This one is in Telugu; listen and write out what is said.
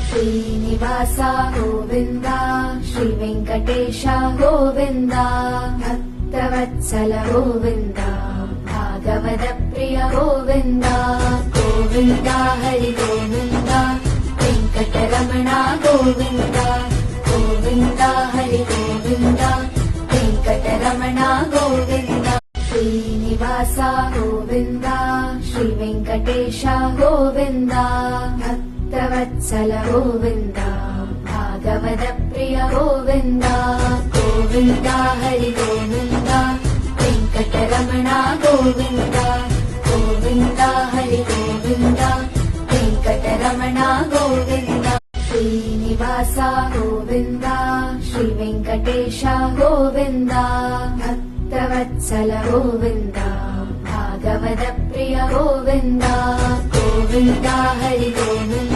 శ్రీనివాస గోవింద శ్రీ వెంకటేశ గోవింద భక్తవత్సల గోవింద భాగవత ప్రియ గోవింద గోవింద హరి గోవింద వెంకటరమణ గోవింద గోవింద హరి గోవింద వెంకటరమణ గోవింద శ్రీనివాస గోవింద శ్రీ వెంకటేశ గోవింద భక్తవత్సల గోవింద భాగవత ప్రియ గోవింద గోవింద హరి గోవింద వెంకటరమణ గోవింద గోవింద హరి గోవింద వెంకటరమణ గోవింద శ్రీనివాస గోవింద శ్రీ వెంకటేశ గోవింద భక్తవత్సల గోవింద భాగవత ప్రియ గోవింద గోవింద హరి గోవింద